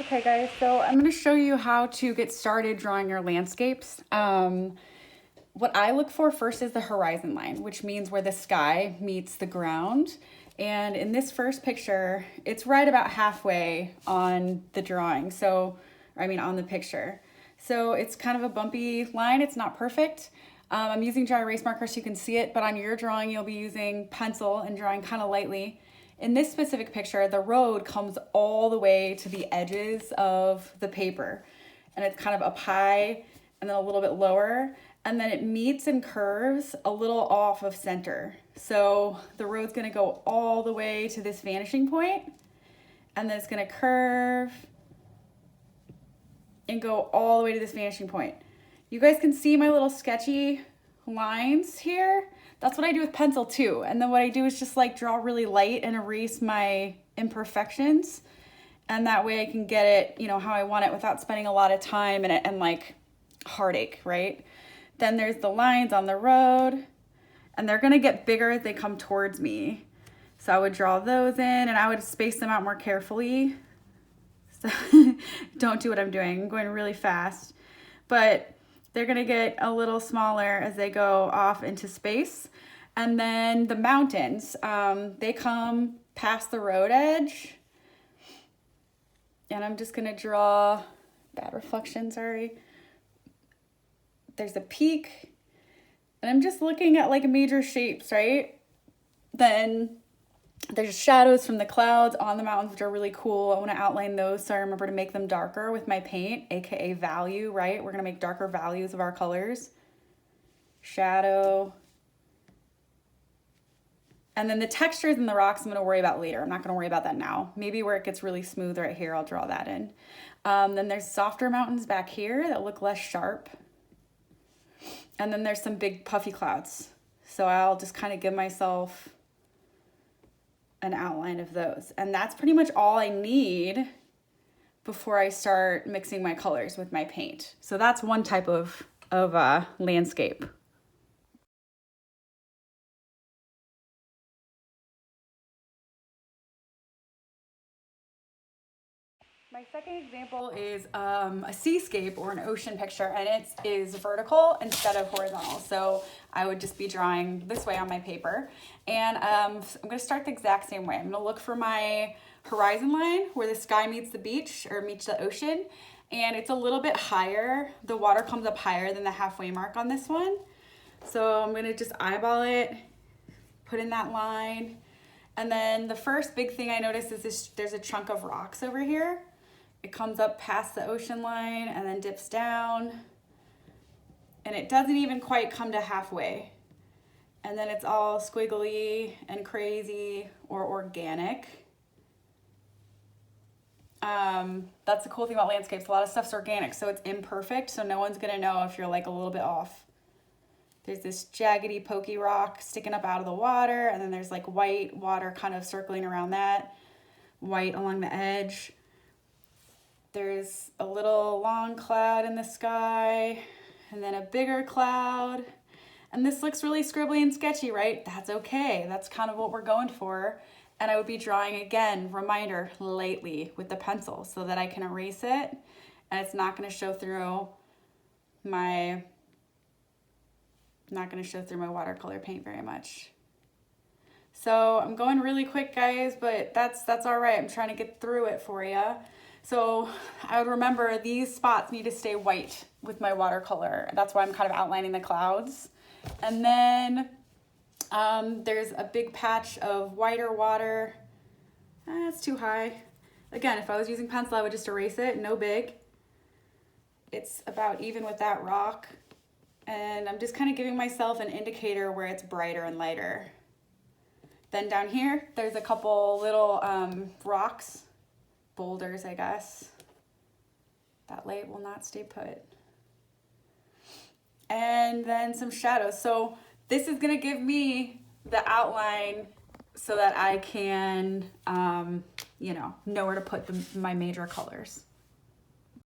Okay guys, so I'm going to show you how to get started drawing your landscapes. What I look for first is the horizon line, which means where the sky meets the ground. And in this first picture, it's right about halfway on the drawing. On the picture. So it's kind of a bumpy line. It's not perfect. I'm using dry erase marker so you can see it, but on your drawing, you'll be using pencil and drawing kind of lightly. In this specific picture, the road comes all the way to the edges of the paper, and it's kind of up high and then a little bit lower, and then it meets and curves a little off of center. So the road's gonna go all the way to this vanishing point, and then it's gonna curve and go all the way to this vanishing point. You guys can see my little sketchy lines here. That's what I do with pencil too. And then what I do is just like draw really light and erase my imperfections. And that way I can get it, how I want it without spending a lot of time and like heartache, right? Then there's the lines on the road, and they're gonna get bigger as they come towards me. So I would draw those in, and I would space them out more carefully. So don't do what I'm doing. I'm going really fast. But they're gonna get a little smaller as they go off into space. And then the mountains, they come past the road edge. And I'm just gonna draw, bad reflection, sorry. There's a peak. And I'm just looking at like major shapes, right? Then there's shadows from the clouds on the mountains, which are really cool. I want to outline those so I remember to make them darker with my paint, aka value, right? We're going to make darker values of our colors. Shadow. And then the textures in the rocks I'm going to worry about later. I'm not going to worry about that now. Maybe where it gets really smooth right here, I'll draw that in. Then there's softer mountains back here that look less sharp. And then there's some big puffy clouds. So I'll just kind of give myself an outline of those. And that's pretty much all I need before I start mixing my colors with my paint. So that's one type of landscape. My second example is a seascape or an ocean picture, and it is vertical instead of horizontal. So I would just be drawing this way on my paper. And I'm gonna start the exact same way. I'm gonna look for my horizon line where the sky meets the beach or meets the ocean. And it's a little bit higher. The water comes up higher than the halfway mark on this one. So I'm gonna just eyeball it, put in that line. And then the first big thing I noticed is there's a chunk of rocks over here. It comes up past the ocean line and then dips down. And it doesn't even quite come to halfway. And then it's all squiggly and crazy or organic. That's the cool thing about landscapes. A lot of stuff's organic, so it's imperfect, so no one's gonna know if you're like a little bit off. There's this jaggedy, pokey rock sticking up out of the water, and then there's like white water kind of circling around that, white along the edge. There's a little long cloud in the sky, and then a bigger cloud. And this looks really scribbly and sketchy, right? That's okay. That's kind of what we're going for. And I would be drawing again, reminder, lightly with the pencil so that I can erase it, and it's not gonna show through my watercolor paint very much. So I'm going really quick, guys, but that's all right. I'm trying to get through it for you. So I would remember these spots need to stay white with my watercolor. That's why I'm kind of outlining the clouds. And then there's a big patch of whiter water. That's too high. Again, if I was using pencil, I would just erase it, no big. It's about even with that rock. And I'm just kind of giving myself an indicator where it's brighter and lighter. Then down here, there's a couple little rocks, boulders, I guess. That light will not stay put. And then some shadows. So this is gonna give me the outline so that I can, know where to put my major colors.